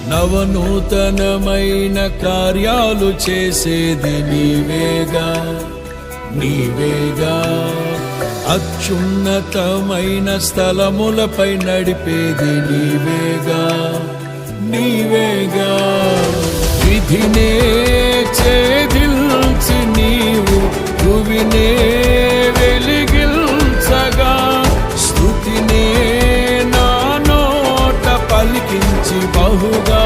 నవనూతనమైన కార్యాలు చేసేది నీవేగా నీవేగా. అత్యున్నతమైన స్థలములపై నడిపేది నీవేగా నీవేగా. విధినే ఛేదించి నీవు భువినే వెలిగించగా, స్తుతినే నా నోట పలికించి బహుగా